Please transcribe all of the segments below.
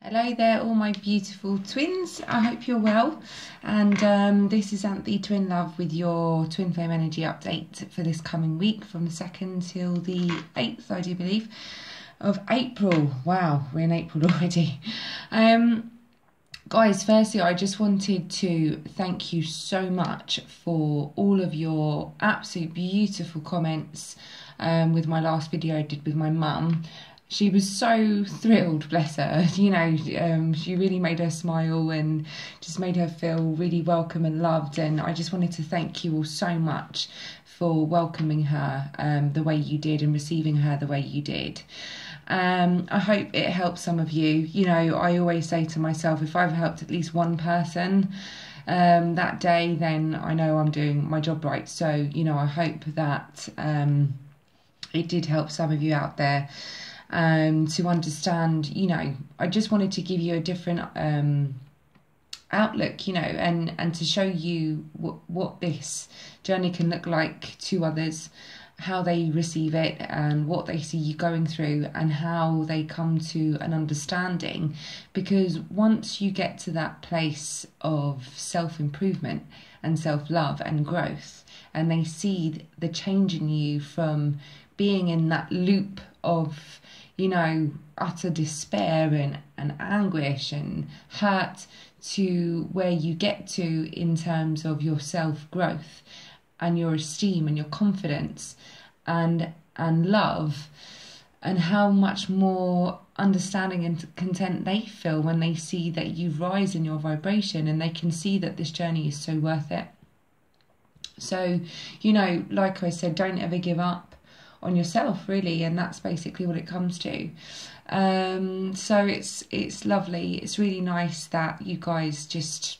Hello there, all my beautiful twins. I hope you're well. And this is Anthony Twin Love with your Twin Flame Energy update for this coming week from the 2nd till the 8th, I do believe, of April. Wow, we're in April already. Guys, firstly, I just wanted to thank you so much for all of your absolute beautiful comments with my last video I did with my mum. She was so thrilled, bless her. You know, she really made her smile and just made her feel really welcome and loved. And I just wanted to thank you all so much for welcoming her the way you did and receiving her the way you did. I hope it helps some of you. You know, I always say to myself, if I've helped at least one person that day, then I know I'm doing my job right. So, you know, I hope that it did help some of you out there. To understand, you know, I just wanted to give you a different outlook, you know, and to show you what this journey can look like to others, how they receive it and what they see you going through and how they come to an understanding. Because once you get to that place of self-improvement and self-love and growth, and they see the change in you from being in that loop of, you know, utter despair and anguish and hurt to where you get to in terms of your self-growth and your esteem and your confidence and love, and how much more understanding and content they feel when they see that you rise in your vibration and they can see that this journey is so worth it. So, you know, like I said, don't ever give up on yourself, really, and that's basically what it comes to. So it's lovely. It's really nice that you guys just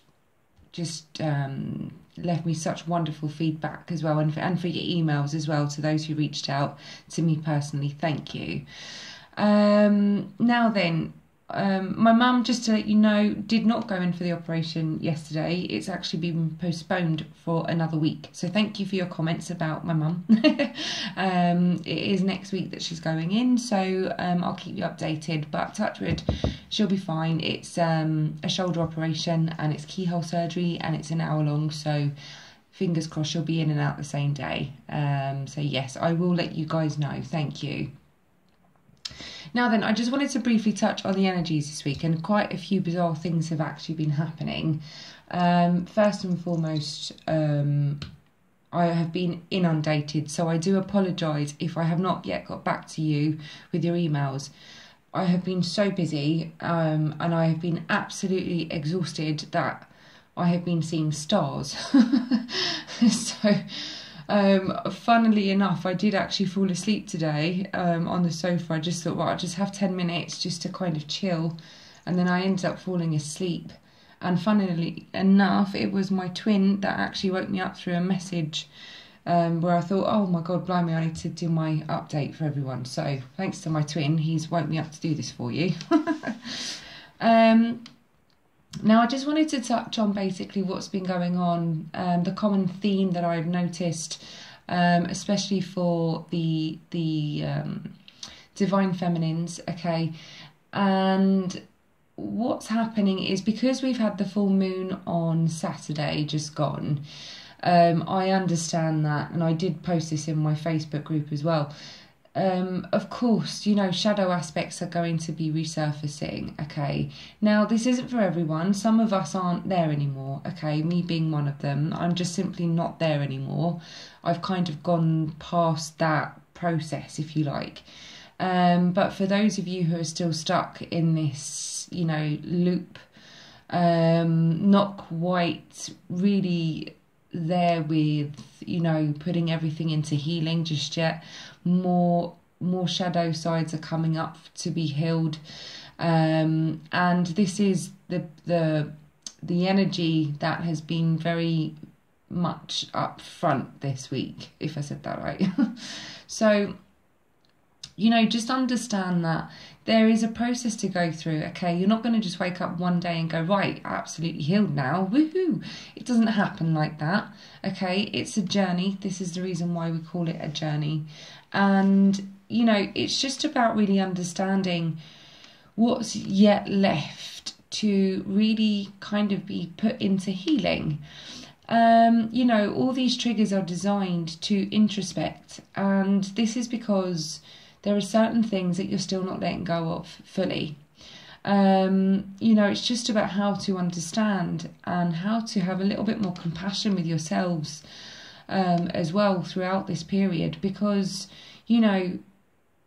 left me such wonderful feedback as well, and for your emails as well, to those who reached out to me personally. Thank you. Now then, my mum, just to let you know, did not go in for the operation yesterday. It's actually been postponed for another week. So thank you for your comments about my mum. It is next week that she's going in, so I'll keep you updated. But touch wood, she'll be fine. It's a shoulder operation and it's keyhole surgery and it's an hour long. So fingers crossed she'll be in and out the same day. So yes, I will let you guys know. Thank you. Now then, I just wanted to briefly touch on the energies this week, and quite a few bizarre things have actually been happening. First and foremost, I have been inundated, so I do apologise if I have not yet got back to you with your emails. I have been so busy and I have been absolutely exhausted that I have been seeing stars. So funnily enough, I did actually fall asleep today on the sofa. I just thought, well, I'll just have 10 minutes just to kind of chill, and then I ended up falling asleep. And funnily enough, it was my twin that actually woke me up through a message where I thought, oh my god, blimey, I need to do my update for everyone. So thanks to my twin, he's woke me up to do this for you. Now, I just wanted to touch on basically what's been going on, the common theme that I've noticed, especially for the divine feminines, okay? And what's happening is, because we've had the full moon on Saturday just gone, I understand that, and I did post this in my Facebook group as well. Of course, you know, shadow aspects are going to be resurfacing, okay? Now, this isn't for everyone. Some of us aren't there anymore, okay? Me being one of them. I'm just simply not there anymore. I've kind of gone past that process, if you like. But for those of you who are still stuck in this, you know, loop, not quite really there with, you know, putting everything into healing just yet, more shadow sides are coming up to be healed, and this is the energy that has been very much up front this week, if I said that right. So, you know, just understand that there is a process to go through, okay? You're not going to just wake up one day and go, right, absolutely healed now, woohoo. It doesn't happen like that, okay? It's a journey. This is the reason why we call it a journey. And, you know, it's just about really understanding what's yet left to really kind of be put into healing. You know, all these triggers are designed to introspect, and this is because there are certain things that you're still not letting go of fully. You know, it's just about how to understand and how to have a little bit more compassion with yourselves as well throughout this period, because, you know,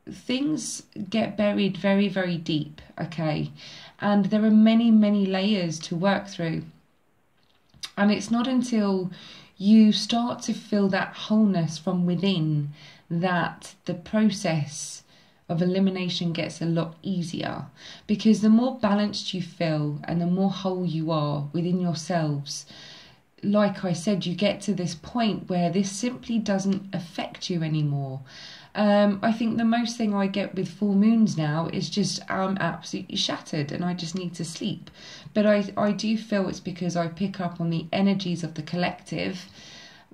things get buried very, very deep, okay? And there are many, many layers to work through. And it's not until you start to feel that wholeness from within that the process of elimination gets a lot easier, because the more balanced you feel and the more whole you are within yourselves, like I said, you get to this point where this simply doesn't affect you anymore. I think the most thing I get with full moons now is just I'm absolutely shattered and I just need to sleep. But I do feel it's because I pick up on the energies of the collective,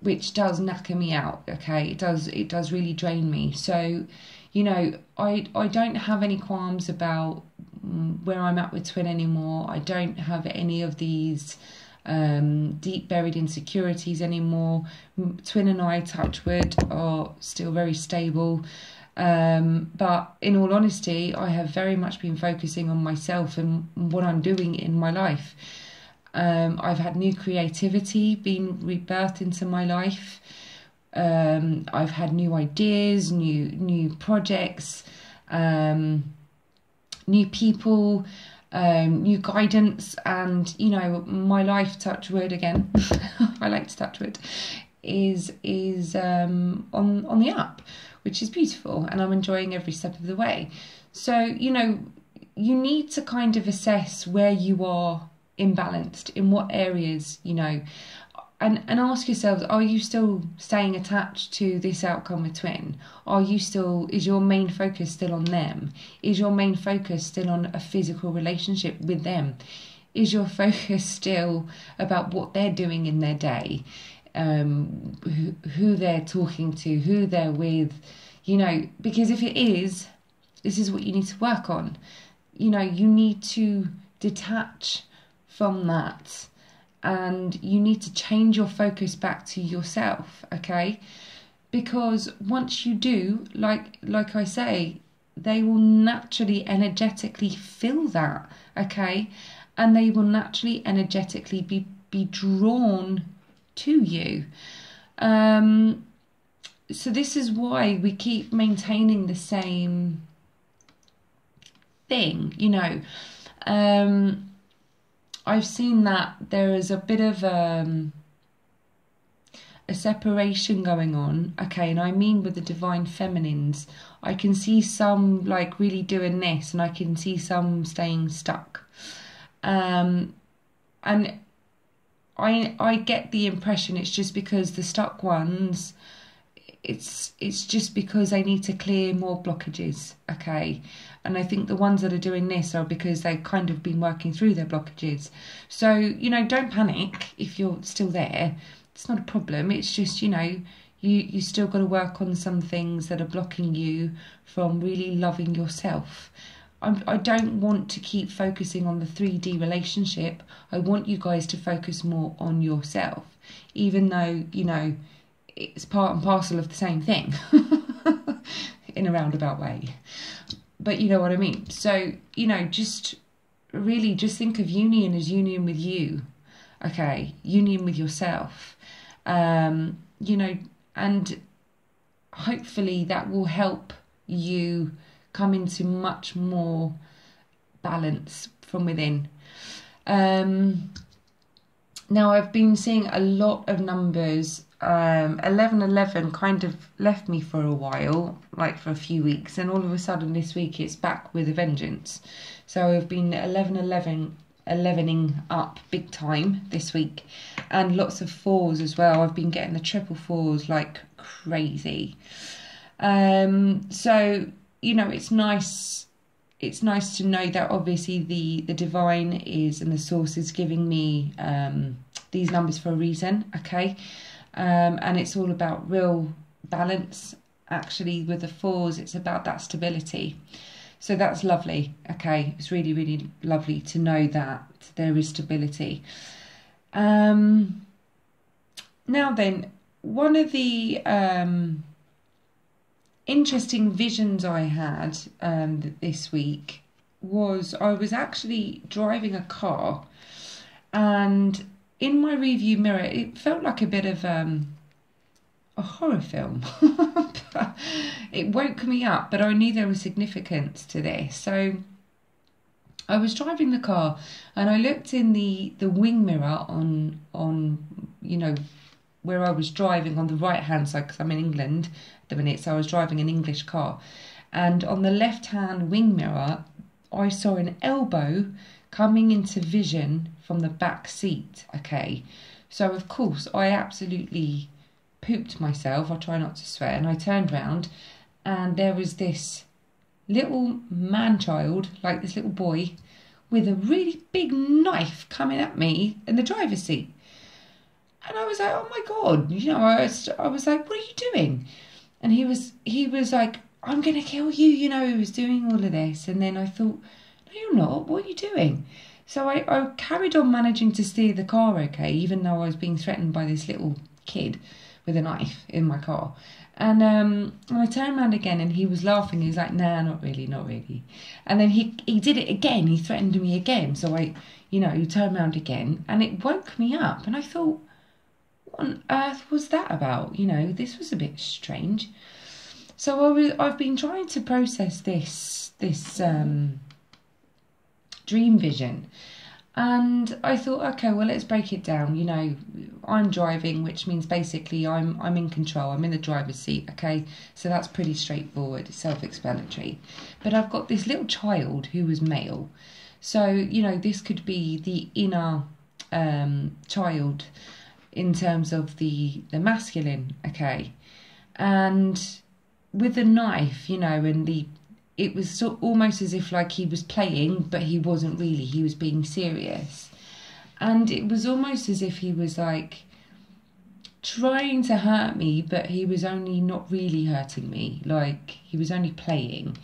which does knacker me out, okay? It does really drain me. So, you know, I don't have any qualms about where I'm at with Twin anymore. I don't have any of these deep buried insecurities anymore. Twin and I, touch wood, are still very stable, but in all honesty, I have very much been focusing on myself and what I'm doing in my life. I've had new creativity being rebirthed into my life. I've had new ideas, new projects, new people, new guidance, and, you know, my life, touch wood again, I like to touch wood, is on the up, which is beautiful, and I'm enjoying every step of the way. So, you know, you need to kind of assess where you are imbalanced, in what areas, you know, and ask yourselves, are you still staying attached to this outcome with Twin? Is your main focus still on them? Is your main focus still on a physical relationship with them? Is your focus still about what they're doing in their day? Who they're talking to, who they're with, you know, because if it is, this is what you need to work on. You know, you need to detach from that, and you need to change your focus back to yourself, okay? Because once you do, like I say, they will naturally energetically feel that, okay? And they will naturally energetically be drawn to you. So this is why we keep maintaining the same thing, you know. I've seen that there is a bit of a separation going on, okay, and I mean with the divine feminines. I can see some like really doing this, and I can see some staying stuck, and I get the impression it's just because the stuck ones, it's just because they need to clear more blockages, okay? And I think the ones that are doing this are because they've kind of been working through their blockages. So, you know, don't panic if you're still there. It's not a problem. It's just, you know, you still got to work on some things that are blocking you from really loving yourself. I don't want to keep focusing on the 3D relationship. I want you guys to focus more on yourself, even though, you know, it's part and parcel of the same thing in a roundabout way. But you know what I mean. So, you know, just really just think of union as union with you, okay? Union with yourself, you know, and hopefully that will help you come into much more balance from within. Now, I've been seeing a lot of numbers. 1111 kind of left me for a while, like for a few weeks, and all of a sudden this week it's back with a vengeance. So I've been 11ing up big time this week, and lots of fours as well. I've been getting the triple fours like crazy. So, you know, it's nice to know that obviously the divine is, and the source is giving me these numbers for a reason, okay? And it's all about real balance. Actually, with the fours, it's about that stability. So that's lovely. Okay, it's really, really lovely to know that there is stability. Now then, one of the interesting visions I had this week was I was actually driving a car, and in my rearview mirror it felt like a bit of a horror film. It woke me up, but I knew there was significance to this. So I was driving the car and I looked in the wing mirror on you know, where I was driving on the right hand side, because I'm in England at the minute, so I was driving an English car, and on the left hand wing mirror I saw an elbow coming into vision from the back seat. Okay, so of course I absolutely pooped myself, I try not to swear, and I turned round and there was this little man-child, like this little boy, with a really big knife coming at me in the driver's seat. And I was like, oh my God, you know, I was like, what are you doing? And he was like, I'm going to kill you, you know, he was doing all of this. And then I thought, no, you're not, what are you doing? So I carried on managing to steer the car okay, even though I was being threatened by this little kid with a knife in my car. And I turned around again and he was laughing. He was like, nah, not really, not really. And then he did it again. He threatened me again. So I, you know, turned around again and it woke me up. And I thought, what on earth was that about? You know, this was a bit strange. So I've been trying to process this dream vision. And I thought, okay, well, let's break it down. You know, I'm driving, which means basically I'm in control. I'm in the driver's seat, okay? So that's pretty straightforward, it's self-explanatory. But I've got this little child who was male. So, you know, this could be the inner child in terms of the masculine, okay? And with the knife, you know, and it was almost as if like he was playing, but he wasn't really. He was being serious. And it was almost as if he was like trying to hurt me, but he was only not really hurting me. Like he was only playing,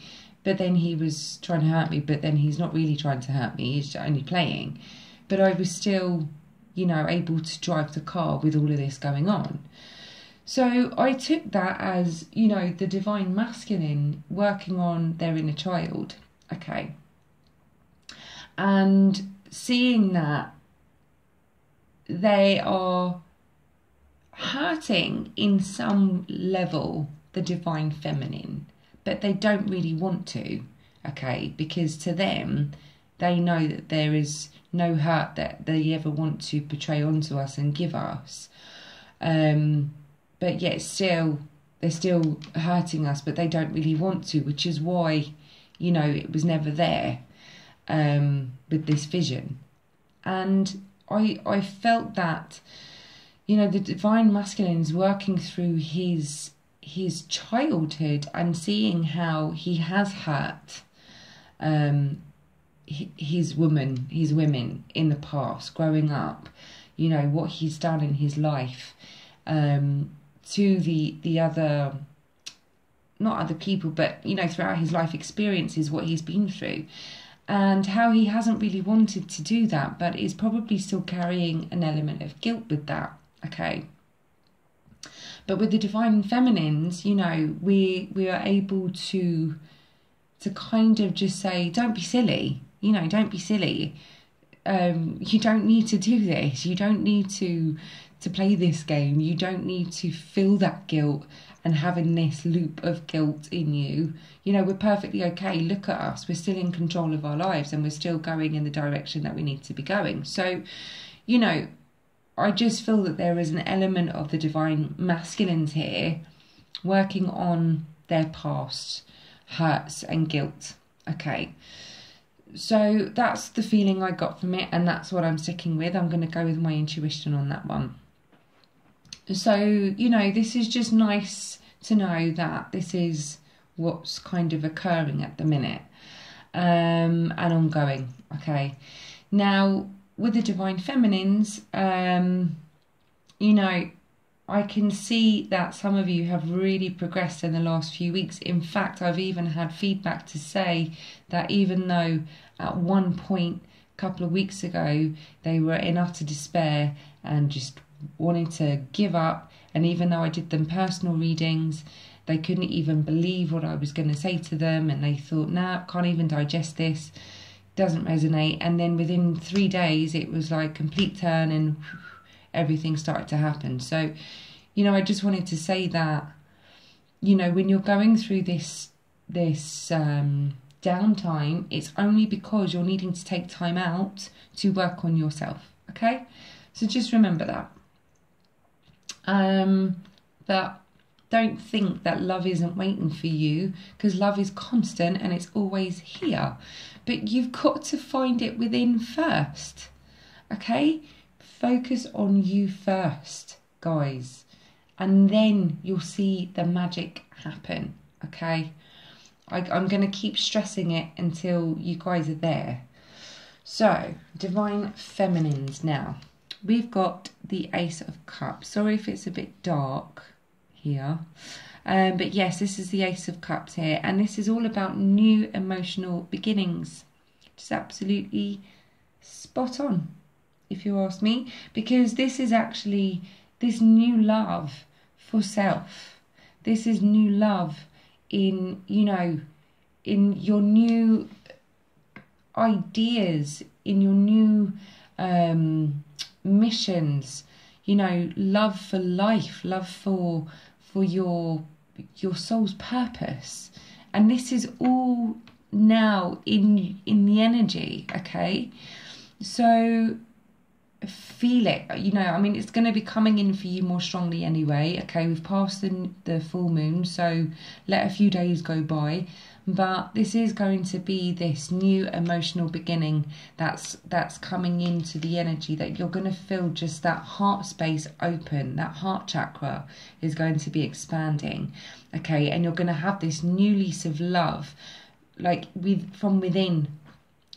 but then he was trying to hurt me, but then he's not really trying to hurt me. He's only playing. But I was still, you know, able to drive the car with all of this going on. So I took that as, you know, the divine masculine working on their inner child, okay? And seeing that they are hurting in some level the divine feminine, but they don't really want to, okay? Because to them, they know that there is no hurt that they ever want to portray onto us and give us. But yet still, they're still hurting us, but they don't really want to, which is why, you know, it was never there with this vision. And I felt that, you know, the divine masculine is working through his childhood and seeing how he has hurt his women in the past, growing up, you know, what he's done in his life. To the other, not other people, but, you know, throughout his life experiences, what he's been through, and how he hasn't really wanted to do that, but is probably still carrying an element of guilt with that, okay? But with the divine feminines, you know, we are able to kind of just say, don't be silly, you know, don't be silly. You don't need to do this. You don't need to play this game. You don't need to feel that guilt and having this loop of guilt in you. You know, we're perfectly okay. Look at us. We're still in control of our lives and we're still going in the direction that we need to be going. So, you know, I just feel that there is an element of the divine masculines here working on their past hurts and guilt. Okay. So that's the feeling I got from it, and that's what I'm sticking with. I'm going to go with my intuition on that one. So, you know, this is just nice to know that this is what's kind of occurring at the minute and ongoing, okay? Now, with the divine feminines, you know, I can see that some of you have really progressed in the last few weeks. In fact, I've even had feedback to say that even though at one point a couple of weeks ago they were in utter despair and just wanted to give up, and even though I did them personal readings, they couldn't even believe what I was going to say to them, and they thought, nah, can't even digest this, doesn't resonate. And then within 3 days it was like complete turn and everything started to happen. So, you know, I just wanted to say that, you know, when you're going through this downtime, it's only because you're needing to take time out to work on yourself. Okay, so just remember that. But don't think that love isn't waiting for you, because love is constant and it's always here. But you've got to find it within first. Okay? Focus on you first, guys. And then you'll see the magic happen. Okay? I'm going to keep stressing it until you guys are there. So, Divine Feminines now. We've got the Ace of Cups. Sorry if it's a bit dark here. But yes, this is the Ace of Cups here. And this is all about new emotional beginnings. Just absolutely spot on, if you ask me. Because this is actually this new love for self. This is new love in, you know, in your new ideas, in your new missions, you know, love for life, love for your soul's purpose. And this is all now in the energy, okay? So feel it, you know, I mean, it's going to be coming in for you more strongly anyway. Okay, we've passed the full moon, so let a few days go by. But this is going to be this new emotional beginning that's coming into the energy, that you're going to feel just that heart space open. That heart chakra is going to be expanding, okay? And you're going to have this new lease of love, like from within,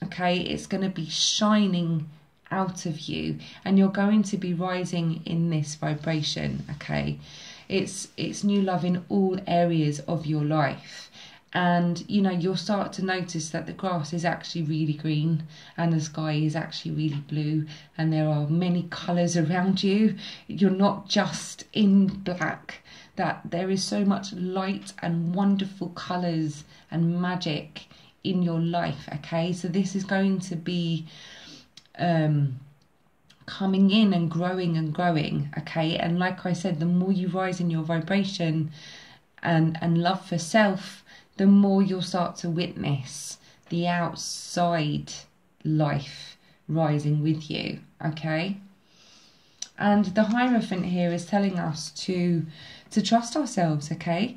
okay? It's going to be shining out of you, and you're going to be rising in this vibration, okay? It's new love in all areas of your life. And, you know, you'll start to notice that the grass is actually really green and the sky is actually really blue, and there are many colours around you. You're not just in black, that there is so much light and wonderful colours and magic in your life, okay? So this is going to be coming in and growing, okay? And like I said, the more you rise in your vibration and love for self, the more you'll start to witness the outside life rising with you, okay? And the Hierophant here is telling us to trust ourselves, okay?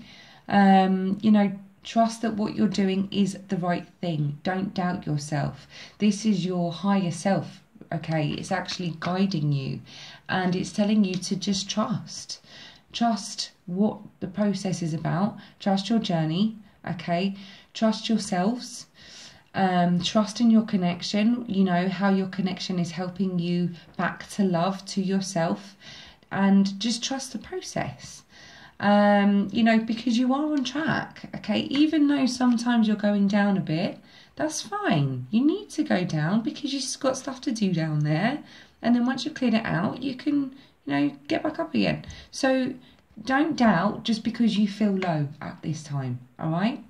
You know, trust that what you're doing is the right thing. Don't doubt yourself. This is your higher self, okay? It's actually guiding you, and it's telling you to just trust. Trust what the process is about. Trust your journey. Okay, trust yourselves, trust in your connection, you know, how your connection is helping you back to love, to yourself, and just trust the process, you know, because you are on track, okay? Even though sometimes you're going down a bit, that's fine. You need to go down because you've got stuff to do down there, and then once you've cleared it out, you can, you know, get back up again. So don't doubt just because you feel low at this time, all right?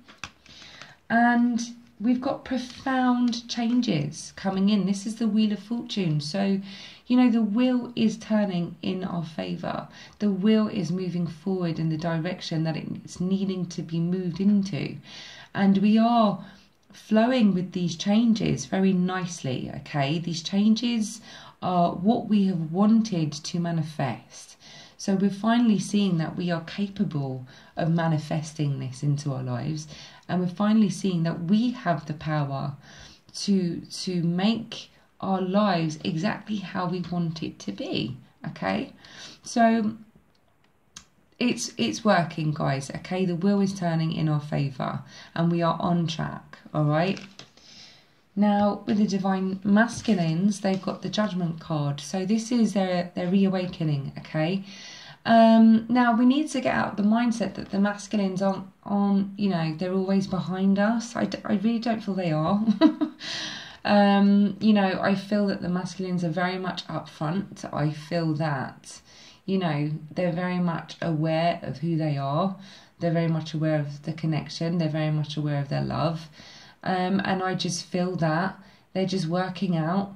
And we've got profound changes coming in. This is the Wheel of Fortune. So, you know, the wheel is turning in our favour. The wheel is moving forward in the direction that it's needing to be moved into. And we are flowing with these changes very nicely, okay? These changes are what we have wanted to manifest. So we're finally seeing that we are capable of manifesting this into our lives, and we're finally seeing that we have the power to make our lives exactly how we want it to be, okay? So it's working, guys, okay? The wheel is turning in our favour and we are on track, all right? Now, with the Divine Masculines, they've got the Judgment card. So this is their reawakening, okay? Now we need to get out of the mindset that the masculines aren't, you know, they're always behind us. I really don't feel they are. You know, I feel that the masculines are very much up front. I feel that, you know, they're very much aware of who they are. They're very much aware of the connection. They're very much aware of their love. And I just feel that they're just working out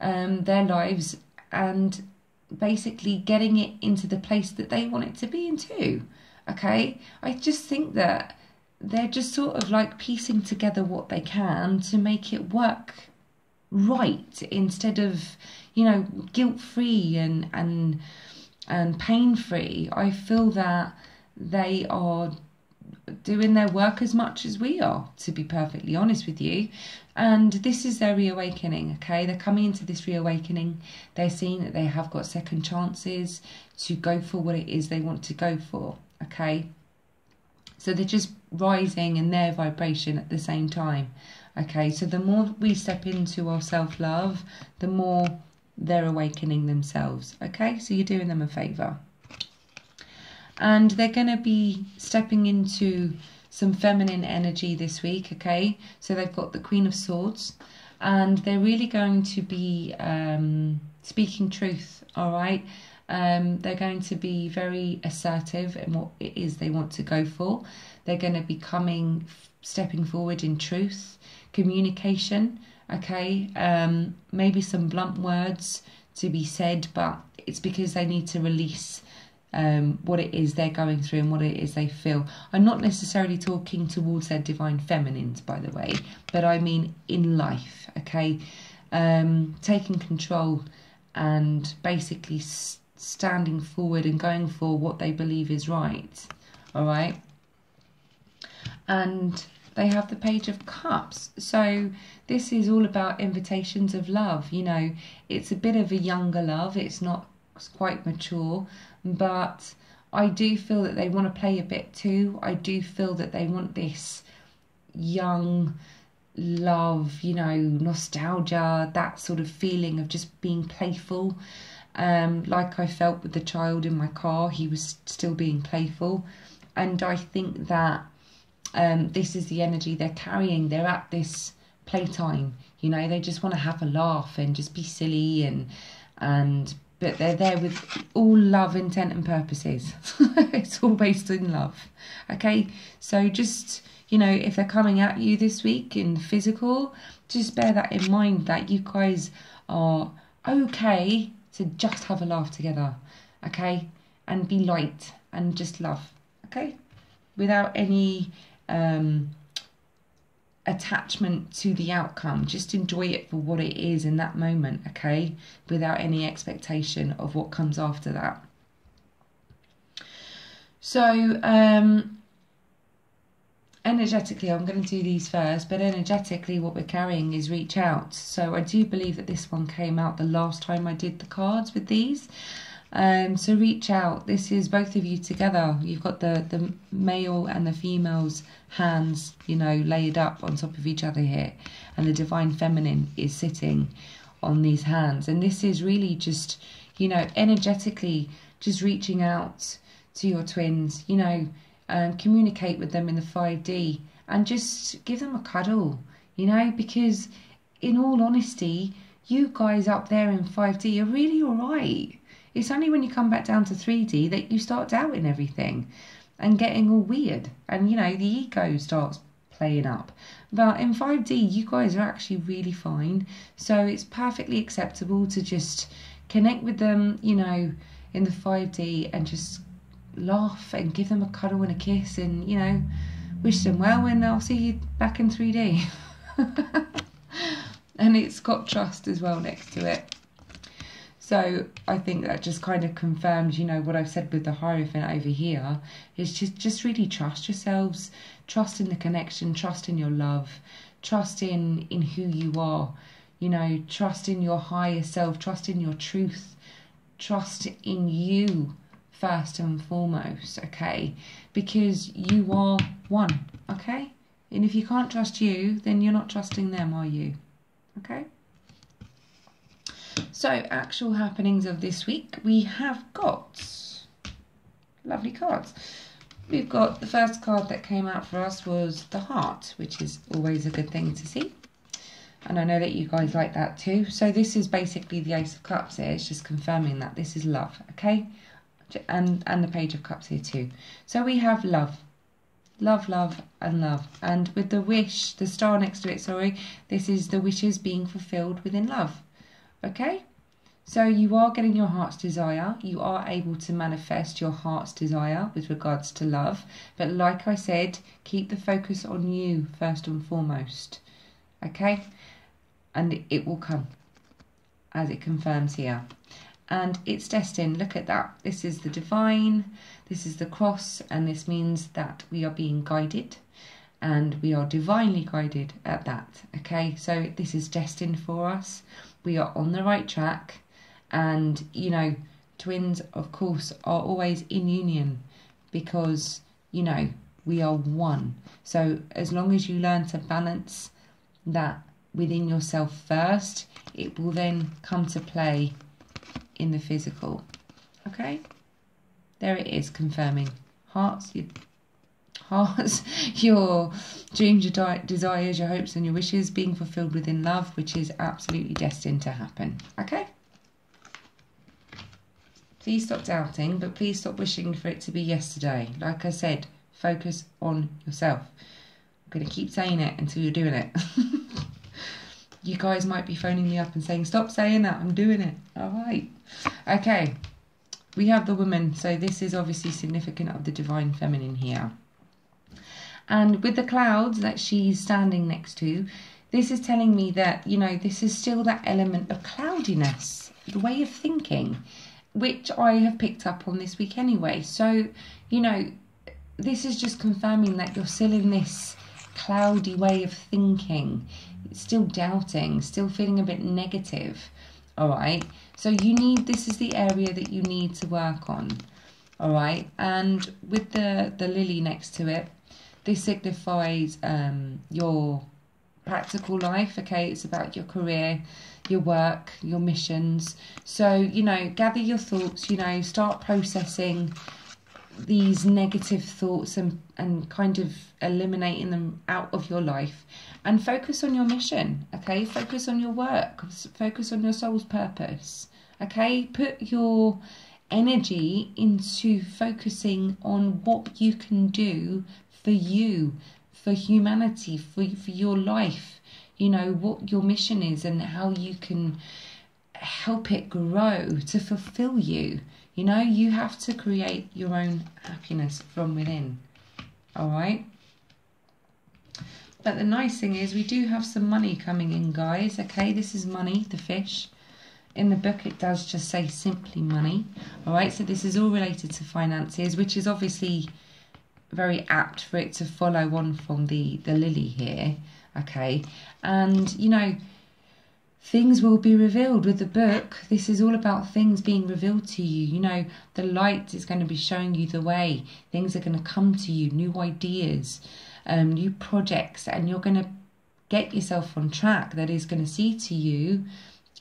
their lives and basically getting it into the place that they want it to be into. Okay? I just think that they're just sort of like piecing together what they can to make it work right, instead of, you know, guilt-free and pain-free. I feel that they are doing their work as much as we are, to be perfectly honest with you. And this is their reawakening, okay? They're coming into this reawakening. They're seeing that they have got second chances to go for what it is they want to go for, okay? So they're just rising in their vibration at the same time, okay? So the more we step into our self-love, the more they're awakening themselves, okay? So you're doing them a favour. And they're going to be stepping into some feminine energy this week, okay? So they've got the Queen of Swords, and they're really going to be speaking truth, all right? They're going to be very assertive in what it is they want to go for. They're going to be stepping forward in truth, communication, okay? Maybe some blunt words to be said, but it's because they need to release what it is they're going through and what it is they feel. I'm not necessarily talking towards their divine feminines, by the way, but I mean in life, okay? Taking control and basically standing forward and going for what they believe is right, all right? And they have the Page of Cups. So this is all about invitations of love. You know, it's a bit of a younger love. It's not quite mature, but I do feel that they want to play a bit too. I do feel that they want this young love, you know, nostalgia, that sort of feeling of just being playful. Like I felt with the child in my car, he was still being playful. And I think that this is the energy they're carrying. They're at this playtime, you know, they just want to have a laugh and just be silly but they're there with all love, intent and purposes. It's all based in love, okay? So just, you know, if they're coming at you this week in physical, just bear that in mind, that you guys are okay to just have a laugh together, okay? And be light and just love, okay? Without any attachment to the outcome. Just enjoy it for what it is in that moment, okay? Without any expectation of what comes after that. So energetically, I'm going to do these first, but energetically what we're carrying is reach out. So I do believe that this one came out the last time I did the cards with these. So reach out. This is both of you together. You've got the male and the female's hands, you know, laid up on top of each other here, and the divine feminine is sitting on these hands. And this is really just, you know, energetically just reaching out to your twins, you know, communicate with them in the 5D and just give them a cuddle, you know, because in all honesty, you guys up there in 5D are really all right. It's only when you come back down to 3D that you start doubting everything and getting all weird. And, you know, the ego starts playing up. But in 5D, you guys are actually really fine. So it's perfectly acceptable to just connect with them, you know, in the 5D and just laugh and give them a cuddle and a kiss and, you know, wish them well, and I'll see you back in 3D. And it's got trust as well next to it. So I think that just kind of confirms, you know, what I've said with the Hierophant over here, is just really trust yourselves, trust in the connection, trust in your love, trust in who you are, you know, trust in your higher self, trust in your truth, trust in you first and foremost, okay? Because you are one, okay? And if you can't trust you, then you're not trusting them, are you? Okay? So, actual happenings of this week, we have got lovely cards. We've got the first card that came out for us was the heart, which is always a good thing to see. And I know that you guys like that too. So this is basically the Ace of Cups here. It's just confirming that this is love, okay? And the Page of Cups here too. So we have love. Love, love, and love. And with the wish, the star next to it, sorry, this is the wishes being fulfilled within love, okay? So you are getting your heart's desire. You are able to manifest your heart's desire with regards to love. But like I said, keep the focus on you first and foremost. Okay? And it will come, as it confirms here. And it's destined. Look at that. This is the divine. This is the cross. And this means that we are being guided. And we are divinely guided at that. Okay? So this is destined for us. We are on the right track. And, you know, twins, of course, are always in union because, you know, we are one. So as long as you learn to balance that within yourself first, it will then come to play in the physical. Okay? There it is, confirming. Hearts, your dreams, your desires, your hopes and your wishes being fulfilled within love, which is absolutely destined to happen. Okay? Please stop doubting, but please stop wishing for it to be yesterday. Like I said, focus on yourself. I'm going to keep saying it until you're doing it. You guys might be phoning me up and saying, stop saying that, I'm doing it. All right. Okay, we have the woman. So this is obviously significant of the divine feminine here. And with the clouds that she's standing next to, this is telling me that, you know, this is still that element of cloudiness, the way of thinking, which I have picked up on this week anyway. So, you know, this is just confirming that you're still in this cloudy way of thinking, still doubting, still feeling a bit negative. All right. So you need, this is the area that you need to work on. All right. And with the lily next to it, this signifies your practical life. Okay. It's about your career, your work, your missions. So, you know, gather your thoughts, you know, start processing these negative thoughts and kind of eliminating them out of your life and focus on your mission. Okay, focus on your work, focus on your soul's purpose. Okay, put your energy into focusing on what you can do for you, for humanity, for your life. You know, what your mission is and how you can help it grow to fulfill you. You know, you have to create your own happiness from within. All right. But the nice thing is we do have some money coming in, guys. Okay, this is money, the fish. In the book, it does just say simply money. All right, so this is all related to finances, which is obviously very apt for it to follow on from the lily here. Okay, and you know, things will be revealed with the book. This is all about things being revealed to you. You know, the light is going to be showing you the way. Things are going to come to you, new ideas, new projects, and you're going to get yourself on track that is going to see to you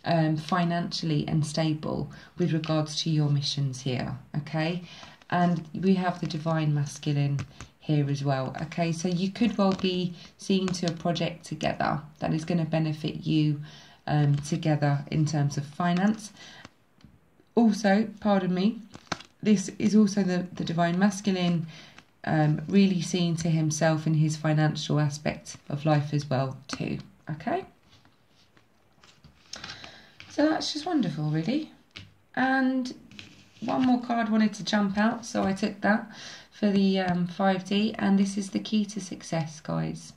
financially and stable with regards to your missions here. Okay, and we have the divine masculine here as well. Okay, so you could well be seeing to a project together that is going to benefit you together in terms of finance. Also, pardon me, this is also the divine masculine really seeing to himself in his financial aspect of life as well too. Okay, so that's just wonderful, really. And one more card wanted to jump out, so I took that for the 5D, and this is the key to success, guys.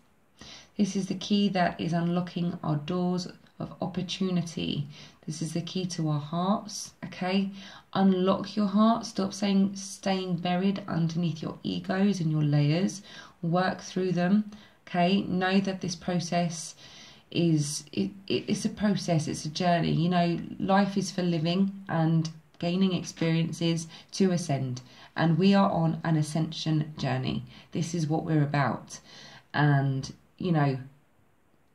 This is the key that is unlocking our doors of opportunity. This is the key to our hearts. Okay, unlock your heart. Stop staying buried underneath your egos and your layers. Work through them. Okay, know that this process is it's a process. It's a journey. You know, life is for living and gaining experiences to ascend, and we are on an ascension journey. This is what we're about. And you know,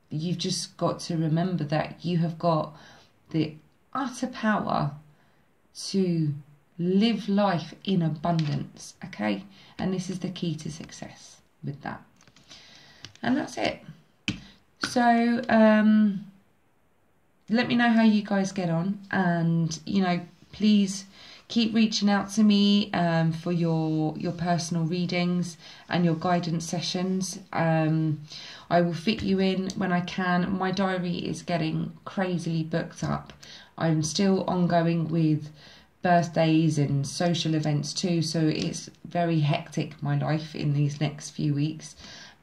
you've just got to remember that you have got the utter power to live life in abundance, okay? And this is the key to success with that. And that's it. So let me know how you guys get on, and you know, please keep reaching out to me for your personal readings and your guidance sessions. I will fit you in when I can. My diary is getting crazily booked up. I'm still ongoing with birthdays and social events too, so it's very hectic, my life, in these next few weeks.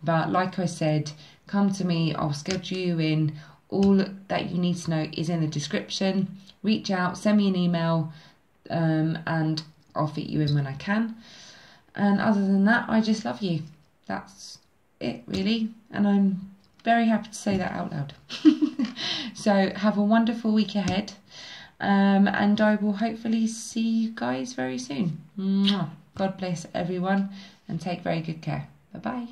But like I said, come to me, I'll schedule you in. All that you need to know is in the description. Reach out, send me an email, and I'll fit you in when I can. And other than that, I just love you. That's it, really. And I'm very happy to say that out loud. So have a wonderful week ahead. And I will hopefully see you guys very soon. Mwah. God bless everyone, and take very good care. Bye-bye.